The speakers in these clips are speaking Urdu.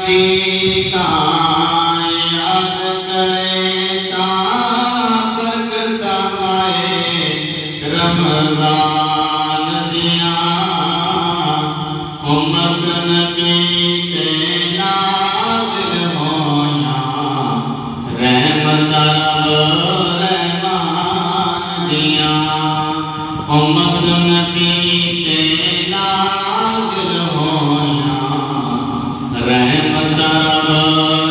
کی شان یاد کرے شان برکتاں آئے رمضان دیاں امت نبی تے نازل ہویاں رحمت رب رحمان دیاں امت نبی تے نازل ہویاں رحمت رب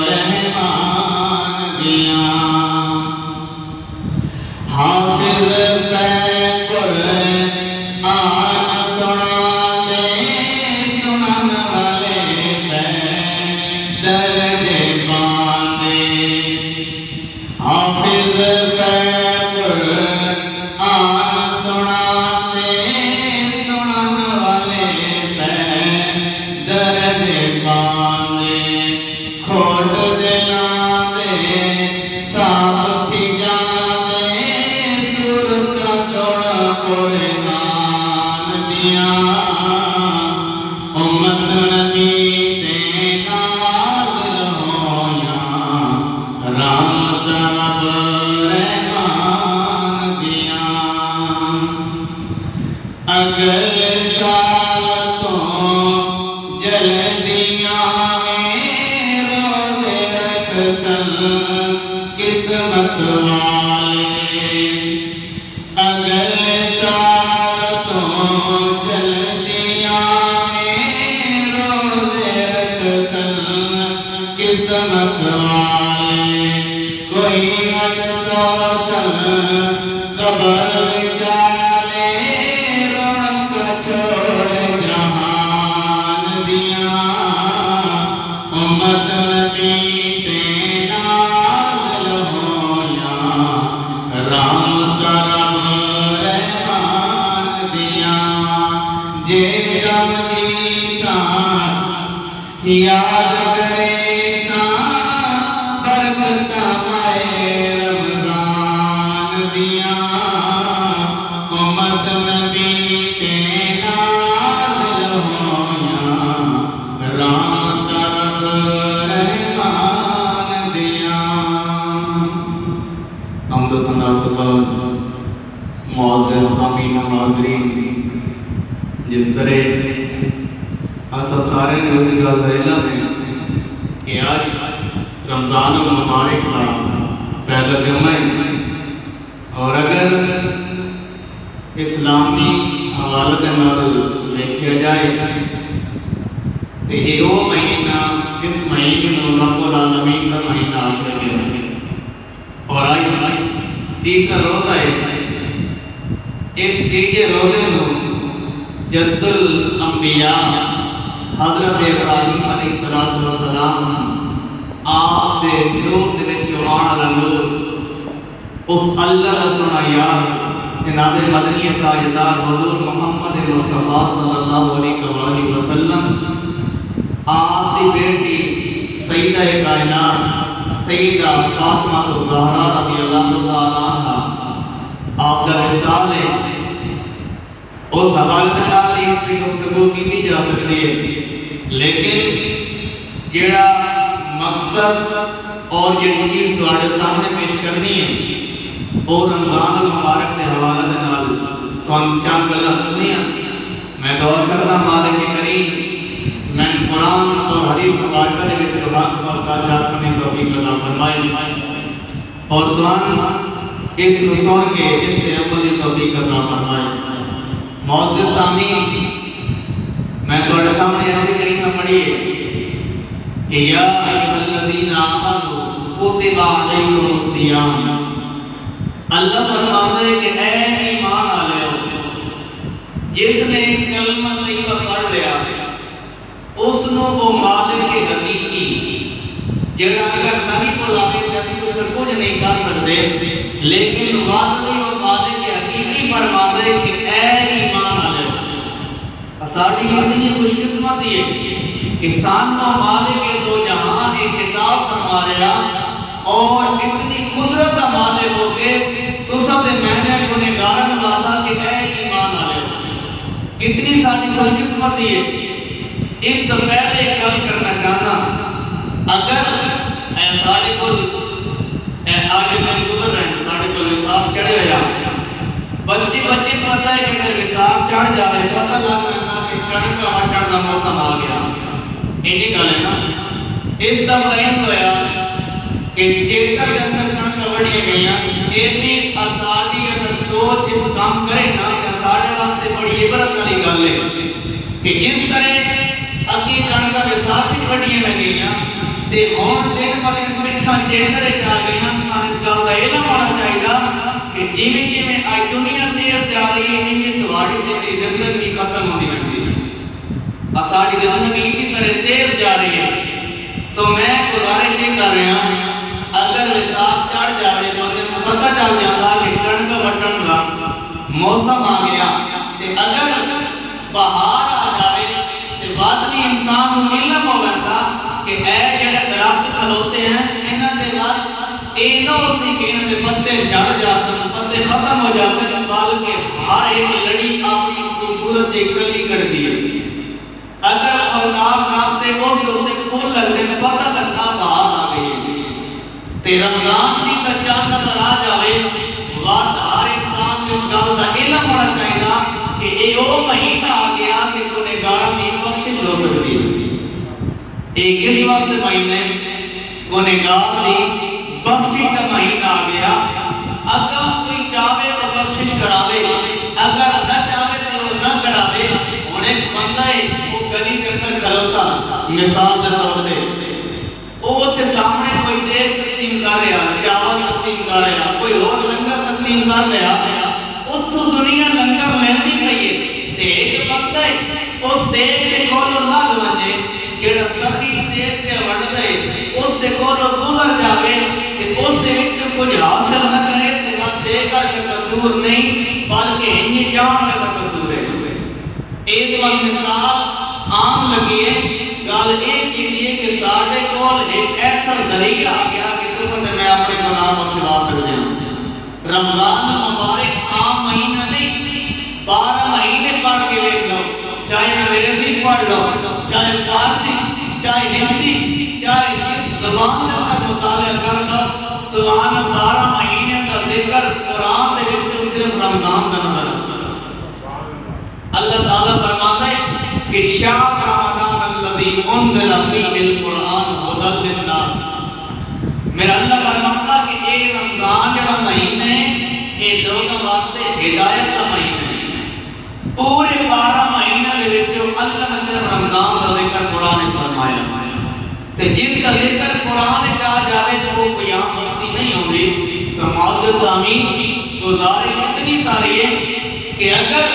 رحمان دیاں حافظ پہ قرآن سناتے سنن والے پہ درد باندھے حافظ پہ قرآن سناتے سنن والے پہ درد باندھے کھوٹ دلاں دے صاف تھی جاندے صورت سن قرآن دیاں امت نبی تے نازل ہویاں رحمت رب رحمان دیاں اگر سال تو جلدیاں روزے رکھ سن قسمت والے اگر سال تو جلدیاں روزے رکھ سن قسمت والے کوئی مجسو سن قبر چالے رونق چھوڑ جہان دیاں امت نبی تے نازل ہویاں رحمت رب رحمان دیاں جے رب دی شان یاد کرے شان برکتاں آئے رمضان دیاں امت نبی تے نازل ہویاں رحمت رب رحمان دیاں حمد و ثنا معزز سامعین و ناظرین جس طرح اسا سارے نے ذریعہ میں کہ آج رمضان المبارک کا پہلا جمعہ ہے اور اگر اسلامی حوالے کے نال دیکھا جائے تو یہ وہ مہینہ اس مہینے میں رب العالمین کا مہینہ آخر ہے اور آئی تیسرا روزہ ہے اس تیسرے روزے میں جد الانبیاء حضرت ابراہیم علیہ السلام آپ دے نور دے وچ آن والا نور اس اللہ سونا یار جناب مدنی تاجدار حضور محمد مصطفیٰ صلی اللہ علیہ وسلم آپ دی بیٹی سیدہ کائنات سیدہ فاطمہ الزہرا رضی اللہ تعالی عنہا آپ کا وصال ہے اس حوالے کے نال اس کی گفتگو کی جا سکتی ہے لیکن جڑا مقصد اور جڑی چیز تواڈے سامنے پیش کرنی ہے اور رمضان المبارک کے حوالے کے نال تھانوں چند گلاں دسنیاں میں دعا کردا مالک کریم میں قرآن اور حدیث مبارکہ دے وچ حق اور سچ کرنے کی توفیق عطا فرمائے اور تمام اس کو سن کے اس پہ عمل کی توفیق عطا فرمائے معزز سامعین میں تمہارے سامنے ایسی کریمہ پڑھی کہ یا ایھا الذین آمنوا کتب علیکم الصیام اللہ فرماتا ہے کہ اے ایمان والو جس نے کلمہ طیبہ پڑھ لیا اس نو وہ مالک حقیقی جڑا اگر نہیں بلاوے تے اسی اس کچھ نہیں کر سکتے لیکن واقعی وہ مالک حقیقی فرماتا ہے کہ اے ایمان والو ساری اتنی خوش قسمتی ہے کہ سانو مالک دو جہان ایک خطاب فرما رہا اور اتنی قدرت کا مالک ہو کے تو سب میں نے گنہگارن والا کہ اے ایمان والے کتنی ساری خوش قسمتی ہے اس تو پہلے کل کرنا چاہنا ساڑھے کو آگے میں گزر رہے ہیں، ساڑھے کو وصال چڑھے ہو جائے، بچے پتہ ہے کہ اگر وصال چڑھ جائے پتہ لگ رہا کہ کڑک کا ہٹن کا موسم آ گیا. اینی گل ہے نا. اس کا مطلب ہویا کہ چیتر کے اندر کڑک بڑھیا گئیاں، یہ بھی اساڑی اگر سوچ اس کام کرے نا کہ ساڑھے واسطے بڑی عبرت والی گل ہے کہ جس طرح اگی کڑک کا وصال بھی بڑھیا گئیاں تے ہون دن ب دن پچھا چیتر چ گئیاں. سان اس گل کا علم ہونا چاہیے کہ جیویں جیویں آج دنیا تیز جا رہی ہے یہ تمہاری زندگی ختم ہوتی رہتی ہے، ساری زندگی اسی طرح تیز جا رہی ہے. تو میں گزارش یہ کر رہا ہوں اگر وصال چڑھ جائے تو پتہ چل جاتا کہ کڑک وڈن کا موسم آ گیا، اگر بہار آ جائے تو بعد بھی انسان کو علم ہو گا کہ اے جڑے درخت کھلوتے ہیں انہاں دے بعد یہ نہ ہو سی کہ انہاں دے پتے جھڑ جاسن، پتے ختم ہو جاسن، بلکہ ہر ایک لڑی اپنی خوبصورت ایک کلی کٹتی ہے. اگر اولاد راستے کو بھی ہوتے پھول لگتے ہیں پتہ لگتا بہار آ گئی ہے. تے رمضان کی کچا نظر آ جائے وقت ہر انسان کو اس گل کا علم ہونا چاہیے کہ یہ وہ مہینہ آ گیا کہ گنہگاراں دی بخشش ہو سکتی ہے. ایک اس وقت مہینے گنہگار دی بخشش کا مہینہ آ گیا. اگر کوئی چاہے تو بخشش کراوے، اگر نہ چاہے تو نہ کراوے. ہن ایک بندہ ہے وہ گلی کے اندر کھڑوتا مثال کے طور پہ وہ اتنے سامنے کوئی دیر تقسیم کر رہا، چاول تقسیم کر رہا، کوئی اور لنگر تقسیم کر رہا، اتوں دنیا لنگر لیندی پئی ہے تے ایک بندہ ہے اس دیر کے کولوں لگ وجے جڑا سخی دیر کے وڑ گئے اس دے کولوں گزر جاوے تے اس دے وچ کچھ حاصل نہ کرے تے بات دے کر کے قصور نہیں بلکہ انہی جان کا قصور ہے. ایک وقت مثال عام لگی ہے گل ایک لیے کہ ساڑھے کول ایک ایسا ذریعہ آ گیا کہ تسیں میں اپنے گناہ بخشوا سکتے ہیں. رمضان مبارک عام مہینہ نہیں، 12 مہینے پڑھ کے دیکھ لو، چاہے انگریزی پڑھ لو، چاہے فارسی، چاہے ہندی، چاہے جس زبان کا مطالعہ کر لو، تو آن 12 مہینے کا ذکر قرآن دے وچ صرف رمضان کا نظر آتا ہے. اللہ تعالیٰ فرماتا ہے کہ شہر رمضان الذی انزل فیہ القرآن ھدی للناس. میرا اللہ فرماتا کہ یہ رمضان کا مہینہ ہے یہ لوگوں واسطے ہدایت کا مہینہ ہے. پورے 12 مہینے کے وچ اللہ نے صرف رمضان کا ذکر قرآن میں فرمایا تے جس کا ذکر قرآن میں آ جائے تو وہ قیام مستی نہیں ہوگی. تو معزز سامعین گزارش اتنی ساری ہے کہ اگر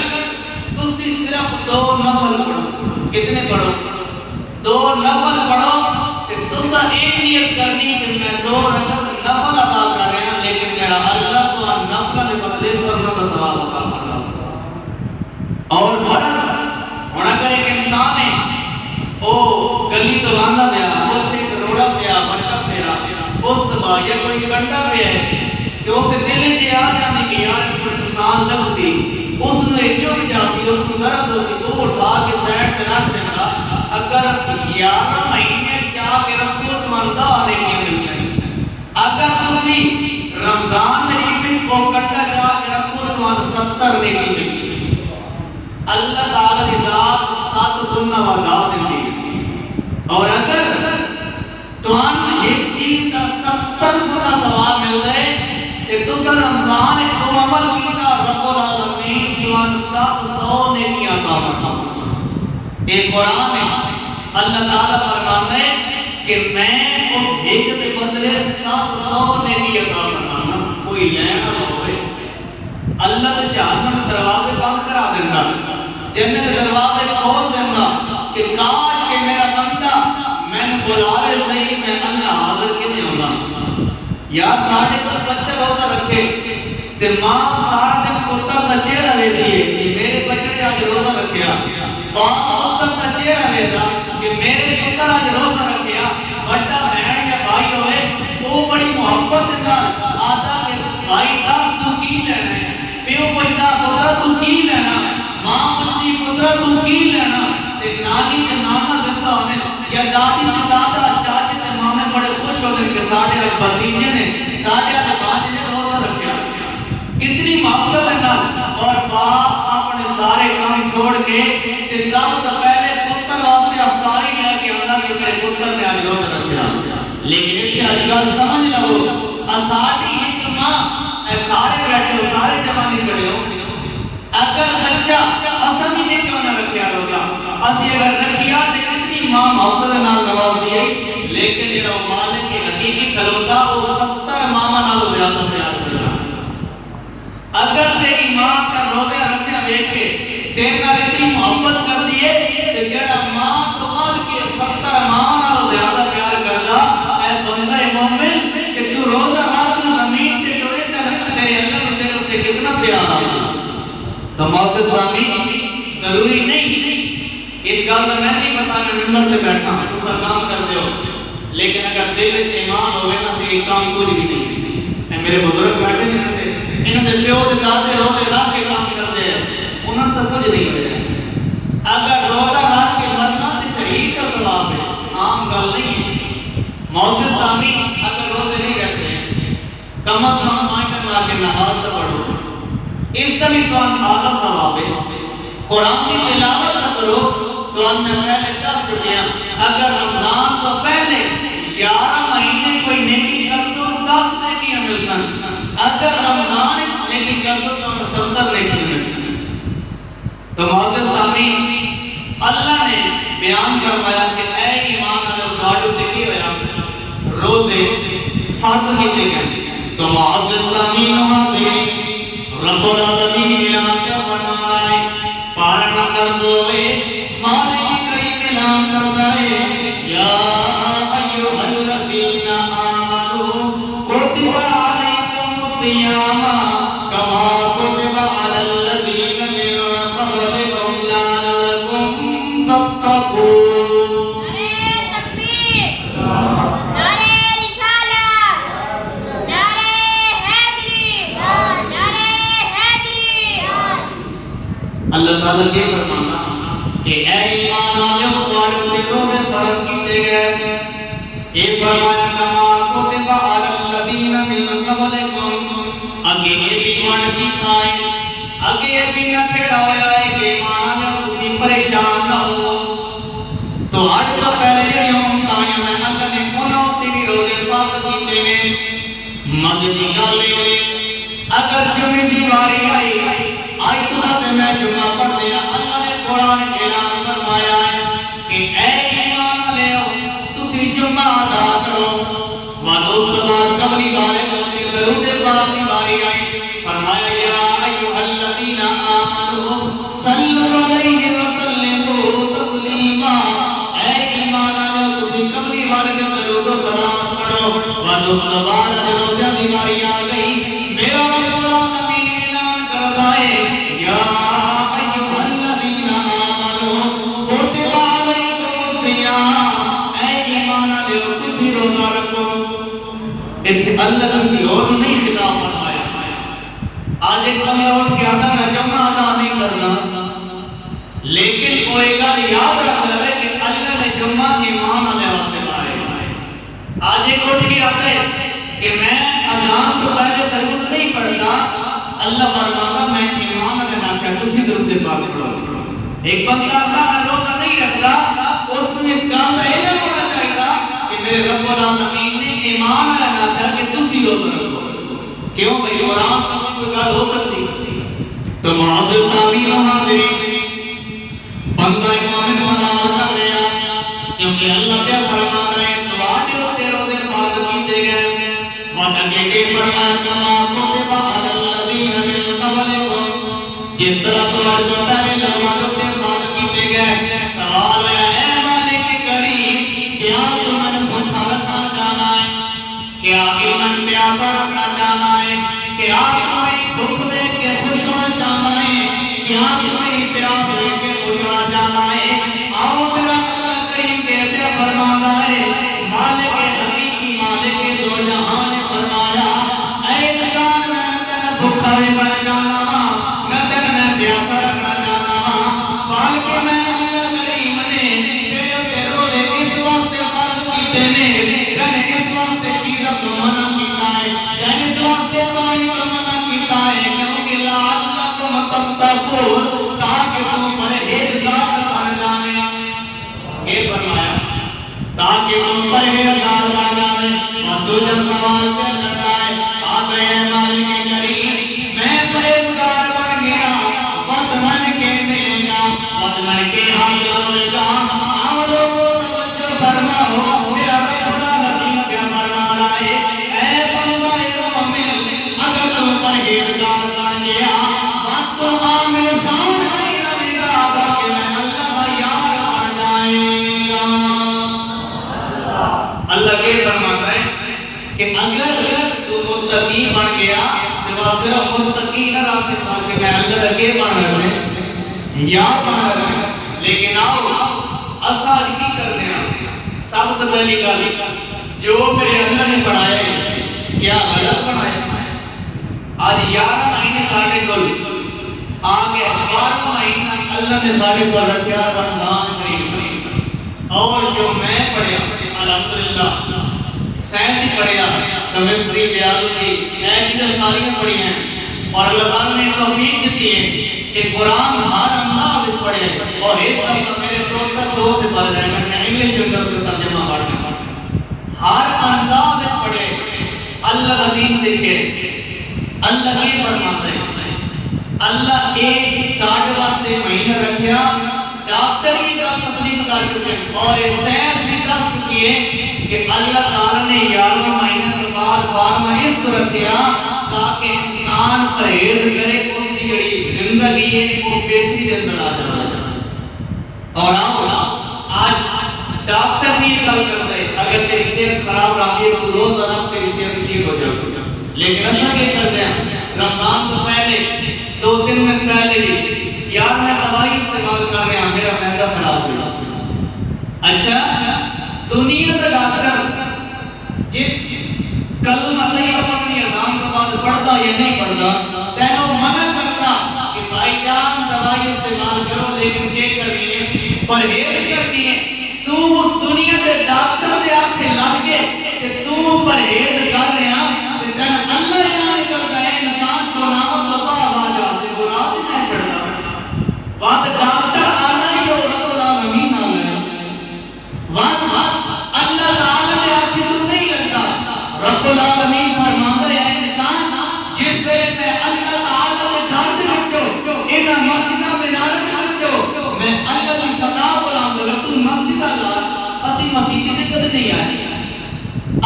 تسی صرف 2 نفل پڑھو، کتنے پڑھو؟ 2 نفل پڑھو کہ تسا ایک نیت کرنی کہ میں 2 نفل ادا کر رہا ہوں لیکن میرا اللہ تو نفل کے بدلے فرض کا ثواب عطا کر رہا ہے. اور فرض ہونا کر ایک انسان ہے وہ گلی تو باندھا گیا اتنے کروڑا پیا بٹا پیا اس دبا یا کوئی کنڈا پیا ہے کہ اس کے دل چ آ جانے کہ یار انسان لگ سی اس نے چڑھ جاسی اس کو درد ہو سی تو اٹھا کے سائڈ تے رکھ دینا. اگر 11 مہینے چاہ کے رکھو تو مندہ آنے کی مل جائے. اگر تسی رمضان شریف کو کنڈا چاہ کے رکھو تو 70 نے کی مل جائے. اللہ تعالی کی ذات 7 گنا والا دیندی. اور اگر تمہیں ایک چیز کا 70 گنا ثواب مل جائے کہ تسا رمضان کو عمل کیا رب العالمین تمہیں 700 نیکیاں عطا فرمائے. ایک قرآن ہے اللہ تعالیٰ فرماتا ہے کہ میں اس ایک کے بدلے 700 نیکی عطا فرمانا. کوئی لینا نہ ہوئے اللہ نے جہنم کے دروازے بند کرا دینا، جنت کے دروازے کھول دینا کہ کاش کہ میرا بندہ میں نے بلا رہے صحیح میں اللہ حاضر کے نہیں ہونا. یا ساڑھے کو بچہ روزہ رکھے تے ماں سارا دن پتر کا چہرہ لے دیے کہ میرے بچے نے آج روزہ رکھیا، باپ پتر کا چہرہ لیتا کہ میرے پتر آج روزہ رکھیا. بڑا بہن یا بھائی ہوئے وہ بڑی محبت سے آتا کہ بھائی دس تو کی لینا ہے، پیو پوچھتا پترا تو کی لینا، ماں پوچھتی پترا تو کی لینا. تے نانی تے نانا دیتا ہونے یا دادی تے دادا چاچے تے مامے بڑے خوش ہوتے کہ بھتیجے نے سارے دکان نے روزہ رکھا کتنی محبت ہے اور باپ اپنے سارے کام چھوڑ کے سب سے پہلے پتر واسطے افطاری لے کے آتا کہ میرے پتر نے آج روزہ رکھا لیکن اس آج گل سمجھ لو ساری ایک ماں سارے بیٹھے ہو سارے جوانی کھڑے ہو اگر بچہ اصل ہی نہیں کیوں نہ رکھا روزہ اسی اگر رکھیا تو کتنی ماں محبت نال نواز دی لیکن جڑا مالک کے حقیقی کھلوتا وہ 70 ماما نال زیادہ پیار کرتا اگر تیری ماں کا روزہ رکھیا دیکھ کے تیرے نال اتنی محبت کر دیے کہ جڑا ماں تو آج کے 70 ماما نال زیادہ پیار کرتا اے بندہ مومن کہ تو روزہ رات کو زمین تے ٹوئے تے رکھ دے اللہ تیرے اوپر کتنا پیار ہے تو موت سامی ضروری نہیں اس گل کا میں نہیں پتا میں ممبر سے بیٹھا ہوں تو کام کرتے ہو لیکن اگر دل وچ ایمان ہوے نا تو یہ کام کوئی بھی نہیں اے میرے بزرگ بیٹھے ہیں انہوں نے پیو دے دادے روزے رکھ کے کام کرتے ہیں انہوں نے تو کچھ نہیں ہویا اگر روزہ رکھ کے مرنا تو شہید کا ثواب ہے عام گل نہیں ہے موت سامی اگر روزے نہیں رکھتے ہیں کم از کم مائیں مار کے نماز تو پڑھو اس کا بھی تو اعلیٰ ثواب ہے قرآن کی تلاوت نہ کرو تو ہم نے پہلے کب چھٹیاں اگر رمضان تو پہلے 11 مہینے کوئی نیکی کر تو 10 نیکیاں مل سن اگر رمضان نیکی کر تو 70 نیکیاں مل سن تو معزز سامعین اللہ نے بیان کروایا کہ اے ایمان والو گاڑو تے کی ہویا روزے فرض کیتے گئے تو معزز سامعین رب العالمین اعلان کیا فرماتا ہے پارا نمبر 2 مالک کریم اعلان کرتا ہے یا ایھا الذین آمنوا کتب علیکم الصیام کما کتب علی الذین من قبلکم لعلکم تتقون اللہ تعالیٰ یہ فرمانا کہ اے ایمان والو تواڈے تے روزے فرض کیتے گئے یہ فرمایا کما کتب علی الذین من قبلکم اگے یہ بھی مان کیتا ہے اگے یہ بھی نہ کھڑا ہویا ہے کہ ایمان والو تسی پریشان نہ ہو تو اج تو پہلے جڑے ہوں تاں میں اللہ نے انہاں تے بھی روزے فرض کیتے نے مدد دی گل ہے اگر جمعے دی واری آئی آج تو میں جمعہ پڑھ دیا اللہ نے قرآن کے اعلان فرمایا ہے کہ اے ایمان والو تسی جمعہ ادا کرو اس بعد قبلی بارے ہوتے درود پاک کی باری آئی فرمایا یا ایھا الذین آمنوا صلوا علیہ وسلموا تسلیما اے ایمان والو تسی قبلی بارے درود و سلام پڑھو اس بعد روزہ کی باری آ گئی میرا رب العالمین اعلان کرتا ہے یا ایھا الذین آمنوا کتب علیکم الصیام اے ایمان والو تسی روزہ رکھو اس اللہ کسی اور نہیں خطاب فرمایا آج ایک بندہ اٹھ کے آتا میں جمعہ ادا نہیں کرنا لیکن کوئی گل یاد رکھ لے کہ اللہ نے جمعہ ایمان والے واسطے لائے آج ایک اٹھ کے آتا ہے کہ میں اذان تو پہلے درود نہیں پڑھتا اللہ فرماتا میں ایمان والے نہ کہ تسی درود پاک پڑھو ایک بندہ آتا میں روزہ نہیں رکھتا اس نے اس کام کا علم ہونا چاہیے کہ میرے رب العالمین نے ایمان والے نہ کہ تسی روزہ رکھو کیوں بھائی قرآن کا کوئی گل ہو سکتی تو معزز سامعین حاضرین بندہ مومن سلام کر رہا کیونکہ اللہ کیا فرماتا ہے تواڈے اوپر روزے فرض کیتے گئے وعدے کے فرمایا کما کتب علی الذین من قبلکم جس طرح تواڈے تو پہلے لوگوں کے فرض کیتے گئے سوال ہے اے مالک کریم کیا تمہیں بھوکا رکھنا چاہنا ہے کیا ایمان پیاسا رکھنا چاہنا ہے کیا تمہیں بھوک دے کے خوش ہونا چاہنا ہے کیا تمہیں پیاس دے کے خوش ہونا چاہنا ہے آؤ میرا اللہ کریم کہتے فرماتا ہے مالک حقیقی مالک دو جہاں نے فرمایا اے انسان میں تیرا بھوکا رکھنا چاہنا ہوں میں تیرا پیاسا رکھنا چاہنا ہوں بلکہ میں اللہ کریم نے تیرے روزے اس واسطے فرض کیتے نے کہ اس واسطے چیزاں تو متقون تاکہ تم پرہیزگار بن جانے. یہ فرمایا تاکہ تم پرہیزگار بن جانے. اور دوسرا سوال کیا کرتا ہے؟ آتے ہیں مالک کریم میں پرہیزگار بن گیا بد من کے ملے گا بد من کے حاصل ہونے کا. آپ لوگوں توجہ فرماؤ میرا رب العالمین کیا فرما رہا ہے؟ اے بندہ مومن اگر تم پرہیزگار بن گیا بات تو عامل شان نہیں رہے گا بلکہ میں اللہ کا یار بن جائے گا. اللہ یہ فرماتا ہے کہ اگر تو متقی بن گیا تو صرف متقی نہ رہ سکتا کہ میں اللہ کے بن رہے یار بن رہے. لیکن آؤ اصل کی کرتے ہیں سب سے پہلی گل جو میرے اللہ نے بنایا ہے کیا غلط بنایا؟ آج 11 مہینے ساڑھے کو آگے 12 مہینہ اللہ نے ساڑھے کو رکھا رمضان کریم. اور جو میں پڑھیا الحمدللہ سائنس پڑھیا کیمسٹری بیالوجی ایسی تو ساری پڑھی ہیں اور اللہ تعالیٰ نے توفیق دیتی ہے کہ قرآن ہر انداز میں پڑھے اور اس طرح میرے ٹوٹل 2 سے پڑھ جائے گا میں انگلش کے اندر ترجمہ پڑھنا ہر انداز میں پڑھے اللہ کا دین سیکھے. اللہ یہ فرماتا ہے اللہ ایک 60 مہینہ رکھیا ڈاکٹر ہی کا تسلیم کر چکے اور سائنس بھی کر چکی ہے کہ اللہ تعالیٰ نے 11 مہینہ کے بعد 12 اس طرح کیا تاکہ انسان پرہیز کرے اس کی زندگی ہے وہ بہتری کے اندر آ جائے. اور آج ڈاکٹر بھی کل کرتا ہے اگر تیری صحت خراب رہی ہے تو روز آرام تیری صحت ٹھیک ہو جائے. لیکن ایسا کیا کرتے ہیں رمضان تو پہلے 2-3 دن پہلے بھی یار میں دوائی استعمال کر رہا میرا معدہ خراب ہوا. اچھا دنیا کا ڈاکٹر جس کلمہ طیبہ کی اذان کے بعد پڑھتا یا نہیں پڑھتا تینوں منع کرتا کہ بھائی جان دوائی استعمال کرو لیکن یہ کرنی ہے پرہیز کرنی ہے. تو اس دنیا کے ڈاکٹر دے آپ کے لگ گئے کہ تو پرہیز کر رہا تو تین اللہ اعلان کرتا ہے انسان کو نام اللہ آواز آتے گناہ بھی نہیں چھڑتا. بات ڈاکٹر آنا ہی ہو رب العالمین آنا بات اللہ تعالیٰ نے آپ کی تو نہیں لگتا. رب العالمین فرماتا ہے انسان جس ویلے میں اللہ تعالیٰ نے گھر دے رکھو انہاں مسجدہ میں نارد رکھو میں اللہ کی صدا بلند رکھوں مسجد اللہ اسی مسیح سے کد نہیں آئی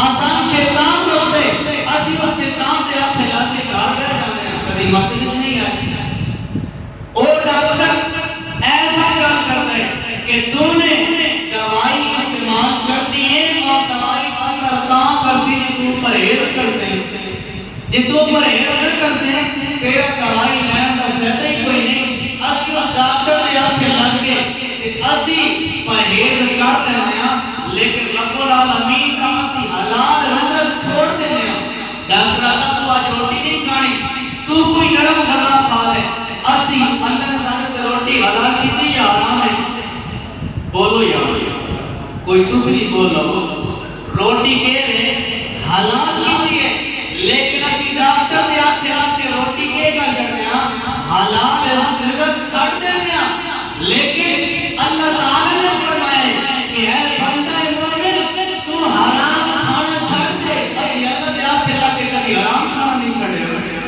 آسان شیطان روتے اسی اس شیطان سے آپ پھیلا کے گھر گھر جانے ہیں کبھی مسجد نہیں آئی. اور ڈاکٹر ایسا کال کرتا ہے کہ تو نے دوائی استعمال کرتی ہے اور دوائی کا سرطان کرتی ہے تو پرہیز کر سے جب تو پرہیز نہ کر سے تیرا دوائی لین کا فائدہ ہی کوئی نہیں. اسی اس ڈاکٹر نے آپ کے لگ کے اسی پرہیز کر لیتے ہیں لیکن رب العالمین کا اسی حلال رزق چھوڑ دیتے ہیں. ڈاکٹر آتا تو آج روٹی نہیں کھانی تو کوئی نرم غذا کھا لے اسی اللہ نے سارے روٹی حلال کی تھی یا حرام ہے بولو یا کوئی دوسری بولو روٹی کے حلال کی تھی ہے لیکن اسی ڈاکٹر نے آپ کے روٹی کے کر کرتے ہیں حلال رزق چھوڑ دیتے ہیں. لیکن اللہ تعالیٰ نے فرمایا کہ اے بندہ مومن تو حرام کھانا چھوڑ دے. اسی اللہ نے آپ کے کبھی حرام کھانا نہیں چھوڑے.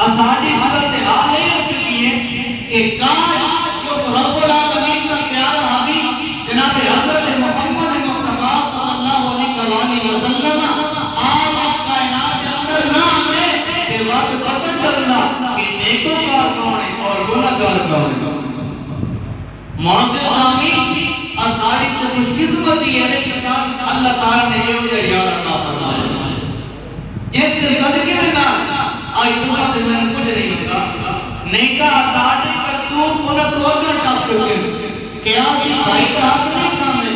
اساڑی حالت حال ہے چکی ہے کہ کاش جو رب العالمین کا پیارا حبیب جناب حضرت محمد مصطفیٰ صلی اللہ علیہ وسلم آپ اس کائنات کے اندر نہ آئے کہ وقت پتہ چلنا کہ نیکوکار کون ہے اور گناہگار کون ہے. معزز سامعین اساڑی کو خوش قسمتی ہے کہ اللہ تعالیٰ نے یہ مجھے یاد عطا فرمایا جس کے صدقے میں نہ آئی دوسرا سے میں نے کچھ نہیں ہوتا نہیں کہا ساڑھے کر تو انہیں تو اگر ٹاپ چکے کیا سی بھائی کا حق نہیں کھانے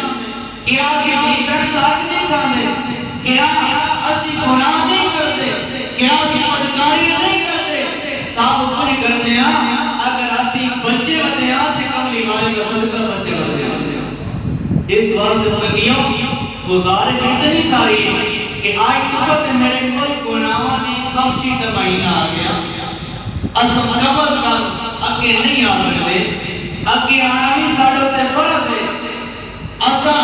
کیا سی جیتر کا حق نہیں کھانے کیا اسی گناہ نہیں کرتے کیا سی بدکاری نہیں کرتے سب اپنی کرتے ہیں اگر اسی بچے ہوتے ہیں سے کملی والے کا صدقہ بچے ہوتے ہیں. اس وقت سنگیوں گزارش اتنی ساری ہے کہ آج وقت میرے ملک گناہوں نے بخشی کا مہینہ آ گیا اسم کمل کم اگے نہیں آ سکتے اگے آنا بھی ساڑھے تے فرض ہے اسا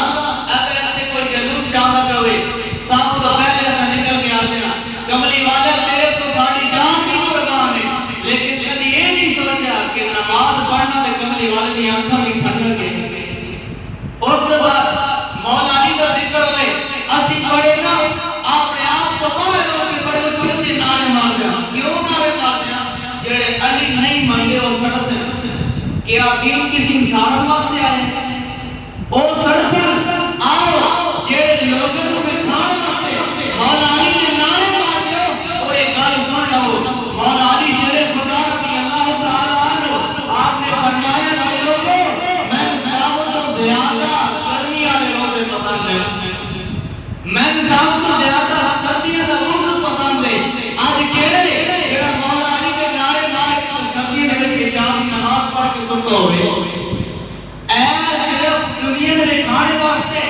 اگر اتنے کوئی جلوس جانا پہ سب تو پہلے اسا نکل کے آتے ہیں کملی والا تیرے تو ساڑھی جان بھی قربان ہے لیکن کبھی یہ نہیں سوچا کہ نماز پڑھنا تے کملی والے کی آنکھیں بھی ٹھنڈک ہے اس کے بعد مولا علی کا ذکر ہوئے اسی پڑھے نا اپنے آپ کو باہر ہو کے بڑے بچے نعرے مار دیا کیوں نعرے مار دیا جڑے علی نہیں منگے اور سڑک سے کیا دین کسی انسان واسطے آئے اور سڑک آؤ جڑے لوگوں کو کھان واسطے مولا علی کے نعرے مار دیا وہ ایک گل سن لو مولا علی شیر خدا رضی اللہ تعالی عنہ آپ نے فرمایا کہ لوگوں میں صاحب تو زیادہ گرمی والے روزے پسند ہیں میں صاحب تو زیادہ سردیاں کا روز پسند ہے آج کیڑے جڑا مولا علی کے نعرے مار کے سردیاں دے وچ شام کی نماز پڑھ کے سنتا ہوئے اے صرف دنیا دے کھانے واسطے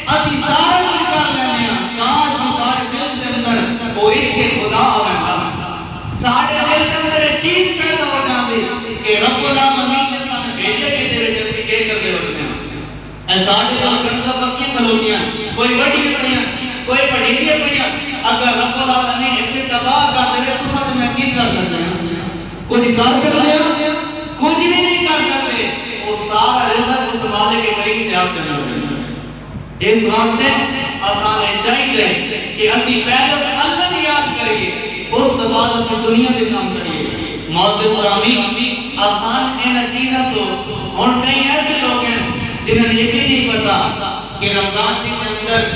اسی سارا کچھ کر لینے ہیں کاش وہ سارے دل کے اندر وہ عشق خدا آویندا سارے دل کے اندر ایک چیز پیدا ہو جاندی کہ رب العالمین نے سانوں بھیجے کہ تیرے جیسے کے کر کے رکھنے ہیں اے سارے کام کرنے کا بکیاں کھلوتیاں کوئی بڑی پڑیاں کوئی بڑی پڑیاں اگر رب العالمین اتنے تباہ کر دے تو سب میں کی کر سکتے ہیں کچھ کر سکتے ہیں کچھ بھی نہیں کر سکتے وہ سارا رزق اس مالک کے قریب سے آپ کرنا ہوگا اس واسطے آسانے چاہیے کہ اسی پہلے اللہ کی یاد کریے اس کے بعد اسی دنیا کے کام کریے معزز امین آسان ان چیزوں تو ہن کئی ایسے لوگ ہیں جنہیں یہ بھی نہیں پتا کہ رمضان کے اندر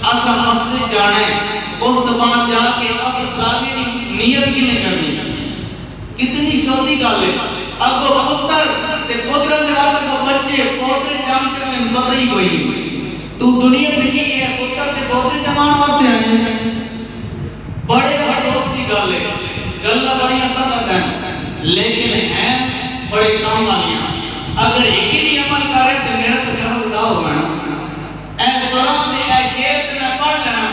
اسا مسجد جانا ہے اس کے بعد جا کے اسا تراویح کی نیت کینے کرنی کتنی چھوٹی گل ہے اب وہ پتر تے پتر دے واسطے کو بچے پوترے جام چنے پتہ ہی کوئی نہیں تو دنیا میں کی ہے پتر تے پوترے جمان واسطے آئے ہیں بڑے افسوس کی گل ہے گلاں بڑی سخت ہیں لیکن ہیں بڑے کام والی اگر ایک ہی عمل کرے تو میرا تو خدا ہوگا اے سلام دے اے شیر میں پڑھ لینا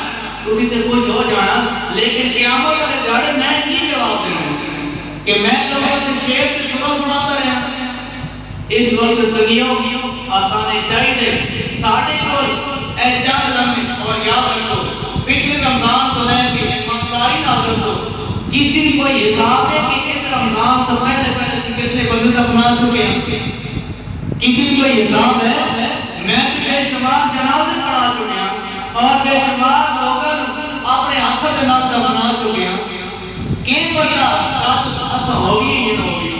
تسی تے خوش ہو جانا لیکن قیامت والے دن میں کی جواب دینا کہ میں تمہیں شیر کے شروع سناتا رہا اس وقت سنگیوں آسانے چاہیے ساڑھے کو اے چاند لمحے اور یاد رکھو پچھلے رمضان تو لے کے ایمانداری نہ دسو کسی بھی کوئی حساب ہے کہ اس رمضان تو پہلے سے کتنے بندے تک بنا چکے ہیں کسی بھی کوئی حساب ہے میں بے شمار جنازے پڑھا چکے ہیں اور بے شمار لوگوں اپنے ہاتھ جنازہ بنا چکے ہیں کہ پتہ کل ایسا ہوگی یا نہ ہوگی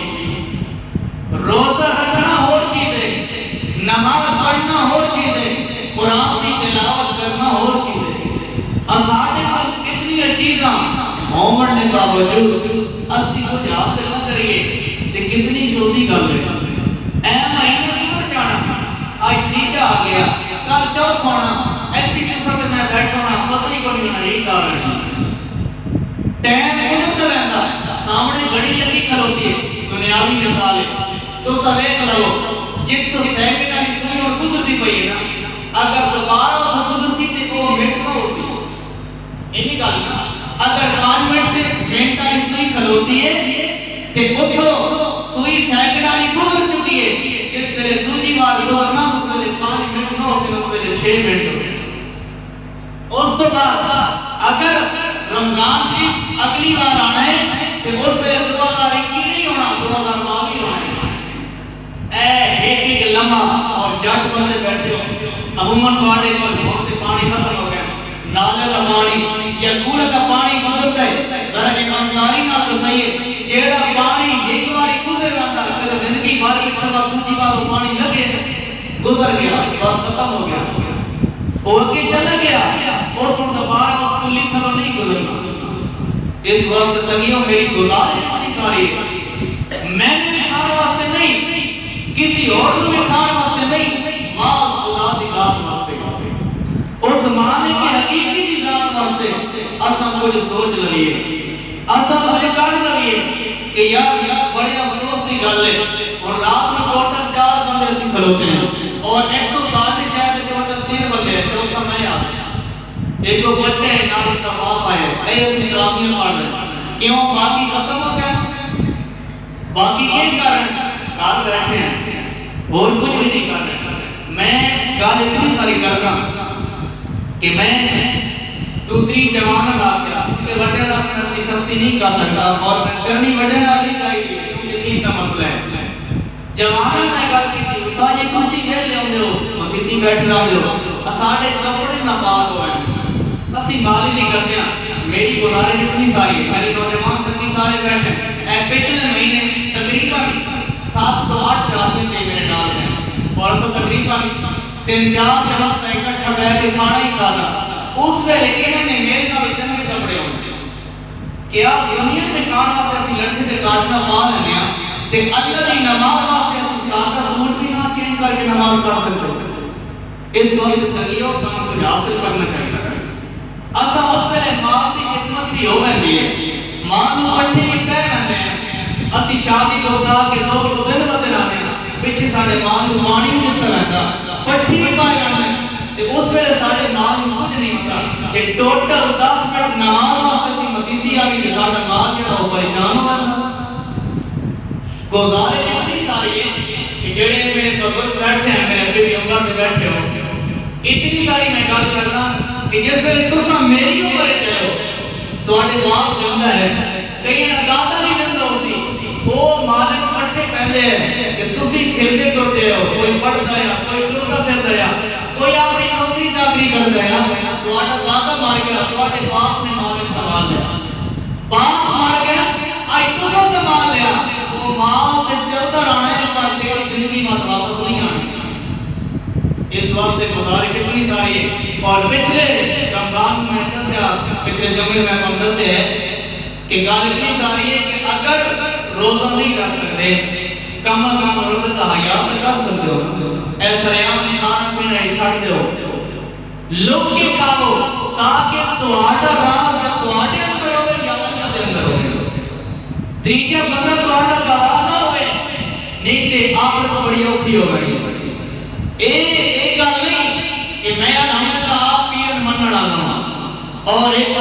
روزہ رکھنا اور چیز ہے نماز پڑھنا اور چیز ہے قرآن کی تلاوت کرنا اور چیز ہے ہمارے پاس کتنی چیزاں ہومن نے باوجود اسی کچھ حاصل نہ کریے تو کتنی چھوٹی گل ہے اے مہینہ کدھر جانا آج تیجا آ گیا کل چوتھ ہونا ایسی قسم میں بیٹھنا پتہ ہی کوئی نہیں آ رہا ٹائم گزرتا رہتا سامنے گھڑی لگی کھلوتی ہے دنیاوی مثال ہے تو سویک لو جتوں سیکنڈ والی سوئی اور گزرتی پئی ہے نا اگر دوبارہ وہ گزرتی تو وہ منٹ نہ ہوتی اینی گل نا اگر 5 منٹ منٹ والی سوئی کھلوتی ہے تے اتھوں سوئی سیکنڈ والی گزر چکی ہے جس ویلے دوسری بار گزرنا اس ویلے 5 منٹ نہ ہوتے اس ویلے 6 منٹ ہوتے اس تو بعد اگر رمضان شریف اگلی بار آنا ہے تو اس ویلے 2021 نہیں ہونا 2022 ہونا ہے اے ایک لمحہ اور جٹ بندے بیٹھے ہو عموماً پاڑے کو بہت پانی ختم ہو گیا نالے کا پانی یا کنویں کا پانی گزرتا ہے ذرا ایمانداری نہ تو صحیح ہے جیڑا پانی ایک باری گزر جاتا ہے پھر زندگی بھر پچھے بار دوسری بار وہ پانی لگے گزر گیا بس ختم ہو گیا وہ اگے چلا گیا اور پھر دوبارہ اس کو لکھنا نہیں گزرنا اس وقت سنگیوں میری گزارش ہونی ساری میں نے بھی کھانے واسطے نہیں کسی اور نے بھی کھانے واسطے نہیں مال خدا دی ذات واسطے اس مالک کی حقیقی دی ذات واسطے اساں کچھ سوچ لئیے اساں کچھ کر لئیے کہ یار بڑے افسوس کی گل ہے اور رات میں ٹوٹل 4 بندے اسی کھلوتے ہیں اور 160 شہر کے ٹوٹل 3 بندے ہیں چوتھا میں آ ایک تو بچے نال کا باپ آئے اے اسی تراویح پڑھ رہے کیوں باقی ختم ہو گیا باقی یہ کار رہتے ہیں اور کچھ بھی نہیں کر رہے. میں گل اتنی ساری کرتا کہ میں دوسری جوان آ گیا کہ وڈے کا سختی نہیں کر سکتا اور کرنی وڈے نال نہیں چاہیے کیونکہ دین کا مسئلہ ہے. جوانوں نے گل کی سارے کرسی لے لیاندے ہو مسیتی بیٹھ لاندے ہو ساڈے کپڑے نہ پاک ہوئے اسی مال ہی نہیں کرتے ہیں. میری گزارش اتنی ساری ہے میرے نوجوان سنگی سارے بیٹھے پچھلے مہینے تقریباً 7 تو 8 شادی تھے میرے نال میں اور سب تقریباً 3-4 شباب کا اکٹھا بیٹھ کے کھانا ہی کھانا. اس ویلے انہوں نے میرے نال چنگے کپڑے ہوتے کیا دنیا میں کھانا سے اسی لڑکے تے کاٹنا پا لینے ہیں تے اللہ کی نماز واسطے اسی سادہ سوٹ بھی نہ چینج کر کے نماز پڑھ سکتے. اس وجہ سے یہ سمجھ کچھ حاصل کرنا چاہیے. اسا اس ویلے ماں کی خدمت بھی ہو ویندی ہے ماں نوں کٹھے بھی کہہ رہے ہیں اسی شادی تو دا کے دو دن بدل آنے پیچھے ساڈے ماں نوں پانی بھی دتا رہندا پٹھی بھی پائے رہندا تے اس ویلے ساڈے ماں نوں کچھ نہیں ہوتا کہ ٹوٹل 10 منٹ نماز واسطے سی مسجد آ گئی تے ساڈا ماں جڑا وہ پریشان ہو جاندا. گزارش اتنی ساری ہے کہ جڑے میرے بزرگ بیٹھے ہیں میرے ابے بھی عمر میں بیٹھے ہو اتنی ساری میں گل کرنا کہ جس ویلے تساں میری عمر وچ ہو تواڈے باپ جاندا ہے کئی نہ دادا بھی جاندا ہو سی وہ مالک کٹھے پہندے ہیں کہ تسی کھلدے ٹرتے ہو کوئی پڑھدا ہے کوئی ٹردا پھردا ہے کوئی اپنی نوکری چاکری کردا ہے تواڈا دادا مر گیا تواڈے باپ نے مالک سنبھال لیا باپ مر گیا اج تساں سنبھال لیا وہ ماں تے چلدا رہنا ہے پر تیری زندگی میں واپس نہیں آنی. اس واسطے گزارش اتنی ساری ہے اور پچھلے رمضان میں دسیا پچھلے جمعے میں ہم دسے ہے کہ گل اتنی ساری ہے کہ اگر روزہ نہیں رکھ سکتے کم از کم روزہ کا حیا تو کر سکتے ہو. اے سریام کھانا پینا چھڑ دو لوگ کے کھاؤ تاکہ تہاڈا راز یا تہاڈے اندر ہوے یا اللہ دے اندر ہوے تیجا بندہ تہاڈا گواہ نہ ہوئے نہیں تے آخرت بڑی اوکھی ہو گئی. ایک گل نہیں کہ میں الحمدللہ آپ پیر منن والا ہوں اور ایک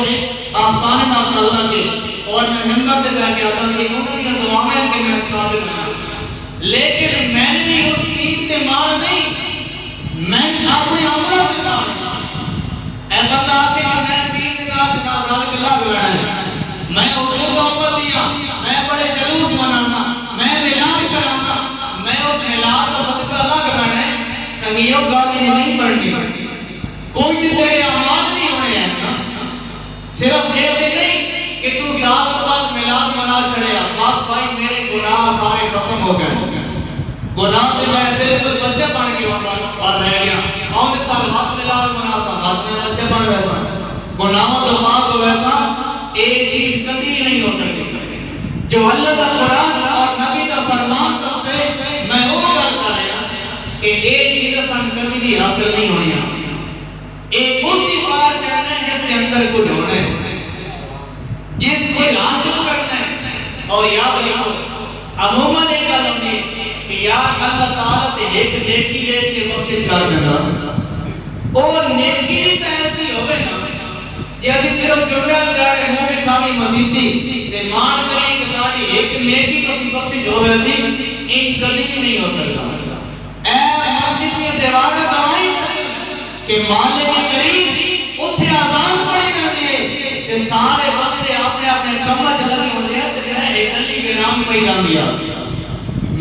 آسمان نام اللہ کے اور میں ممبر پہ جا کے آتا کہ انہوں نے دعائیں کہ میں قابل ہوں لیکن میں نے بھی اس پیر تے مان نہیں میں اپنے عملوں سے مان اے بندہ آ کے میں پیر کے نام سے اللہ لگا ہے میں حضور کو اوپر دیا میں بڑے جلوس منانا میں ملاد کرانا میں اس ملاد کا صدقہ اللہ کرانا ہے سنگیوں گالی نہیں پڑھنی کوئی بھی تیرے اعمال نہیں ہونے ہیں صرف یہ نہیں کہ تو سال بعد میلاد منا چھڑیا بات بھائی میرے گناہ سارے ختم ہو گئے گناہ سے میں بالکل بچے بن کے اور رہ گیا اور اس سال ہاتھ میلاد منا سا ہاتھ میں بچے بن ویسا گناہوں تو بات تو ویسا ایک چیز کبھی نہیں ہو سکتی جو اللہ کا قرآن اور نبی کا فرمان کرتے میں وہ گل کر رہا کہ ایک چیز سن کبھی بھی حاصل نہیں ہونی ایک اسی بار چاہنا ہے جس کے اندر کچھ ہونا ہے جس کو حاصل کرنا ہے اور یاد رکھو عموماً ایک گل ہوتی ہے کہ یا اللہ تعالیٰ سے ایک نیکی لے کے بخشش کر دینا اور نیکی بھی تو ایسی ہوئے نا جیسے صرف جمعہ داڑے منہ میں کھالی مسیحی تے مان کریں کہ ساری ایک نیکی تو سی بخشش ہو ویسی ان کبھی بھی نہیں ہو سکتا. اے مسجد کی دیواریں گواہی کہ مالک کریم اتھے آزان پڑے جاتے ہیں کہ سارے وقت اپنے اپنے کمر لگی ہوتے ہیں تو میں ایک علی کے نام پہ ہی نام دیا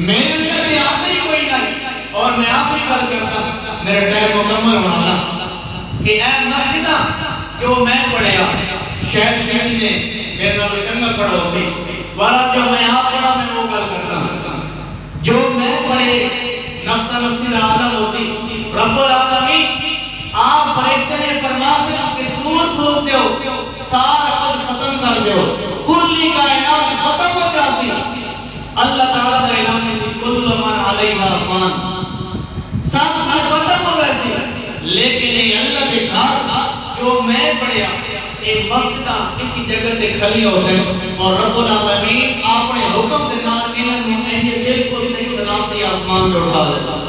میرے اندر بھی آتا ہی کوئی نہیں اور میں آپ ہی کر کرتا میرا ٹائم مکمل ہونا کہ اے مسجدہ جو میں پڑھیا شاید کسی نے میرے نام چنگا پڑھا ہوتی ورنہ جو میں آپ پڑھا میں وہ کر کرتا جو میں پڑھے نفس نفسی عالم ہوتی رب العالمین آپ فرشتے نے فرمان سے کہ سور پھونکتے ہو سارا کچھ ختم کر دو کلی کائنات ختم ہو جاتی اللہ تعالیٰ کا اعلان ہے کل من علیہا فان سب کچھ ختم ہو گئی لیکن یہ اللہ کے گھر جو میں پڑھیا ایک وقت کا کسی جگہ سے کھلی ہو سے اور رب العالمین اپنے حکم کے نال انہوں نے یہ بالکل صحیح سلامتی آسمان سے اٹھا دیتا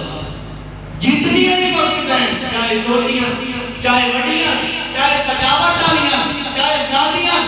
جتنی بھی وقت ہیں چاہے چھوٹیاں چاہے بڑیاں چاہے سجاوٹ والیاں چاہے شادیاں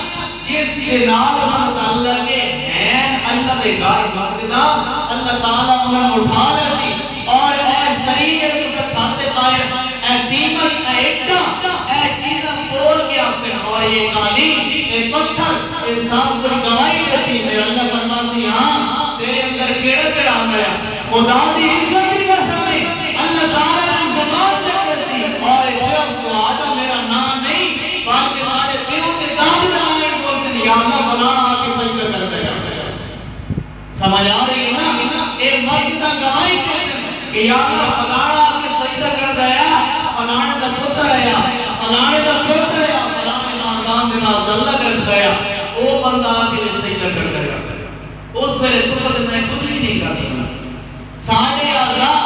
جس کے نال ہم اللہ کے ہیں اللہ دے گھر مسجدہ اللہ تعالیٰ انہوں اٹھا لیتی اور اے شریر تسا کھاتے پائے اے سیمت اے اٹھا اے چیزاں بول کے آسے اور یہ گالی اے پتھر اے سب کوئی گواہی دیتی ہے اللہ فرماتی ہاں تیرے اندر کیڑا کیڑا آیا خدا دی عزت کی قسم ہے اللہ تعالیٰ کی زبان سے کرتی اور صرف تو آدھا میرا نام نہیں بلکہ ہمارے پیروں کے دانت لگائے بولتے ہیں یا اللہ فلانا آپ کی سجدہ کر دیا سمجھ آ رہی ہے نا ایک مسجدہ گواہی کرتے ہیں کہ یا اللہ فلانا آپ کی سجدہ کر دیا فلانے کا پتر آیا فلانے کا پتر آیا فلانے خاندان کے نام اللہ کر دیا وہ بندہ آپ کے لیے سجدہ کر دیا اس ویلے تو میں کچھ بھی نہیں کر سکتا ساڑھے اللہ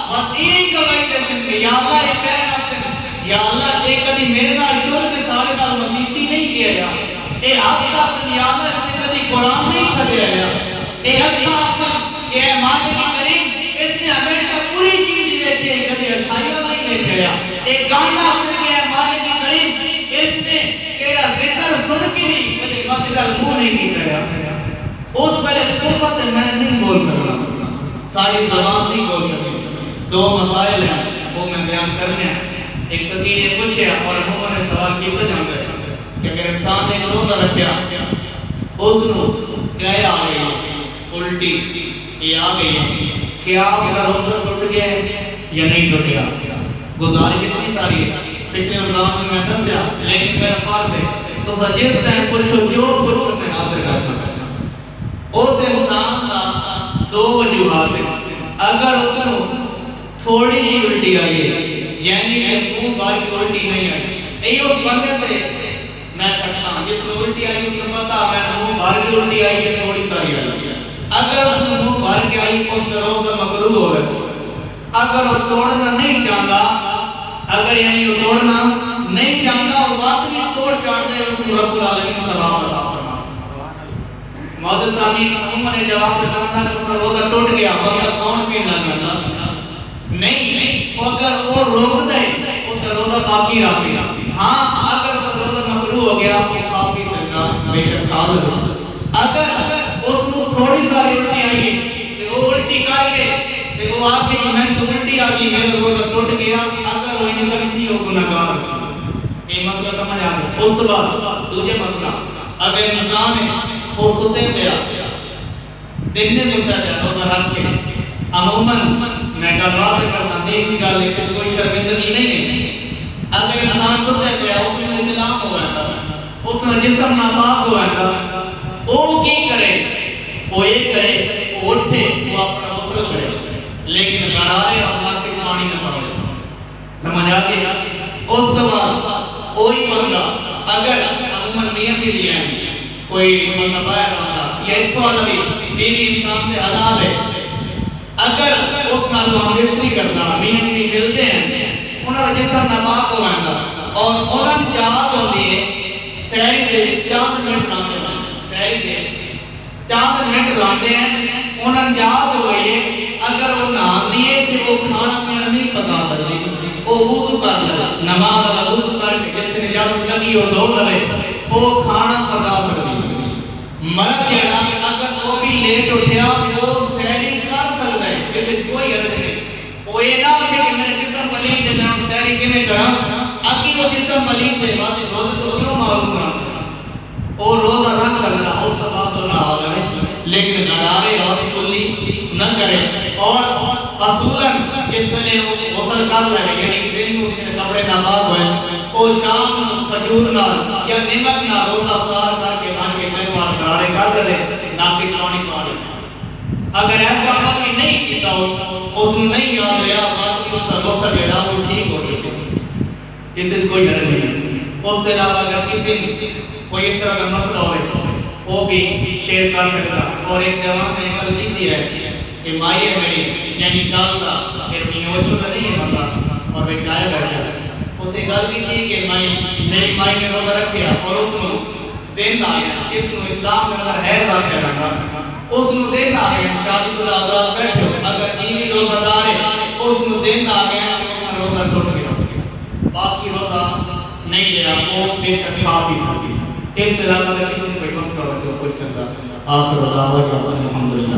وطین گواہی کرتے ہیں یا اللہ ایک کہہ رہا ہے یا اللہ ایک کبھی میرے نال ٹور کے ساڑھے نال مسیحتی نہیں کیا گیا اے آقا سے یا اللہ اس نے کبھی قرآن نہیں پڑھیا گیا اے آقا سے کہ اے مالک کریم اس نے ہمیشہ پوری چیز دیکھی ہے کبھی اچھائیاں نہیں دیکھا گیا اے گانا سے کہ اے مالک کریم اس نے تیرا ذکر سن کے بھی کبھی مسجد المو نہیں کیا گیا اس ویلے تو میں نہیں بول سکتا ساری زبان نہیں بول سکتی دو مسائل ہیں وہ میں بیان کرنے ہیں ایک سکین نے پوچھا اور انہوں نے سوال کیا جانتا ہے کہ اگر انسان نے روزہ رکھیا اس نے کیا آ گئی الٹی یہ آ گئی کیا آپ کا روزہ ٹوٹ گیا ہے یا نہیں ٹوٹ گیا گزارش اتنی ساری ہے پچھلے رمضان میں دسیا لیکن میرا فرض ہے تو جس ٹائم پوچھو جو پوچھو میں حاضر کرتا ہوں اس انسان کا دو وجوہات ہیں اگر اس کو تھوڑی ہی الٹی آئی ہے یعنی کہ منہ بار کی الٹی نہیں آئی یہ اس بندے سے میں سکتا ہوں جس کو الٹی آئی اس کو پتا میں منہ بار کی الٹی آئی ہے تھوڑی ساری آئی اگر اس کو منہ بار کی آئی اس کا روزہ مکروہ ہو رہا اگر وہ توڑنا نہیں چاہتا اگر یعنی وہ توڑنا نہیں چاہتا وہ بات بھی توڑ چاڑ دے اس کو رب العالمین سلام اللہ معزز سامعین عموماً نے جواب دیتا تھا کہ اس کا روزہ ٹوٹ گیا بندہ کون پینا کرتا نہیں اگر وہ روک دے اس کا روزہ باقی رکھے ہاں اگر اس کا روزہ مکروہ ہو گیا وہ کافی سکتا بے شک حاضر اگر اس کو تھوڑی ساری الٹی آئی تو وہ الٹی کر کے تو وہ آپ کی میں تو الٹی آ گئی میرا روزہ ٹوٹ گیا اگر وہ ان کا کسی ہو گناہگار یہ مسئلہ سمجھ آ گیا اس کے بعد دوسرے مسئلہ اگر انسان ہے وہ ستے پہ دن نے ستا ہے روزہ رکھ کے عموماً میں گلبات کرتا دیکھ کی گل ہے کوئی شرمندگی نہیں ہے اگر انسان ستے پہ اس میں انتظام ہوا ہے اس میں جسم ناپاک ہوا ہے وہ کی کرے وہ ایک کرے وہ اٹھے وہ اپنا غسل کرے لیکن غرارے اللہ کے پانی نہ پڑے سمجھ آ گیا اس کے بعد وہی بندہ اگر عموماً نیت کے لیے کوئی بندہ باہر آتا یا اتھو والا بھی بیوی انسان سے حلال ہے اگر اس نال وہ ہمدردی کرتا میاں بھی ملتے ہیں انہوں کا جسم ناپاک ہو جاتا اور انہوں چاہت ہوتی ہے سہری دے چاند منٹ لاتے ہیں سہری دے چاند منٹ لاتے ہیں انہوں چاہت ہو گئی ہے اگر وہ نام دیے کہ وہ کھانا پینا نہیں پکا سکتے وہ وضو کر لے نماز والا وضو کر کے جس نے جب لگی وہ دو لے وہ کھانا پکا سکتے مرد جڑا اگر وہ بھی لیٹ اٹھیا وہ سہری کر سکتا ہے جیسے کوئی عرض نہیں وہ یہ نہ کہ میرے جسم ملید دے میں سہری کیویں کراں اکی وہ جسم ملید دے بعد روزہ تو کیوں معلوم کراں وہ روزہ رکھ سکتا اس کے بعد تو نہ ہو جائے لیکن غرارے اور کلی نہ کرے اور اصولاً جس نے غسل کر لے یعنی دن اس کے کپڑے ناپاک ہوئے وہ شام کھجور نال یا نمک نال روزہ افطار کر کے بن کے مہمان غرارے کر دے ناپی پانی پانی اگر ایسا آدمی نہیں کیتا اس نے نہیں یاد رہا باقی اس کا غسل جڑا وہ ٹھیک ہو جائے اس سے کوئی حرج نہیں اس سے علاوہ اگر کسی کوئی اس طرح کا مسئلہ ہوئے وہ بھی شیئر کر سکتا اور ایک جوان نے کل لکھی ہے کہ مائیے میری یعنی کل کا پھر وہ چھوٹا نہیں ہے بندہ اور وہ چاہے بیٹھا اسے گل کی تھی کہ میری مائی نے روزہ رکھیا اور اس کو دن آ گیا اس کو اسلام کے اندر ہے داخل رکھا اس کو دن آ گیا شادی شدہ افراد بیٹھے اگر بیوی روزہ دار ہے اس کو دن آ گیا اس کا روزہ ٹوٹ گیا باقی روزہ نہیں لیا وہ بے شک کھا بھی سکتی اس طرح کا کسی کو کوئی مسئلہ ہو کر سکتا آخر دعوانا الحمدللہ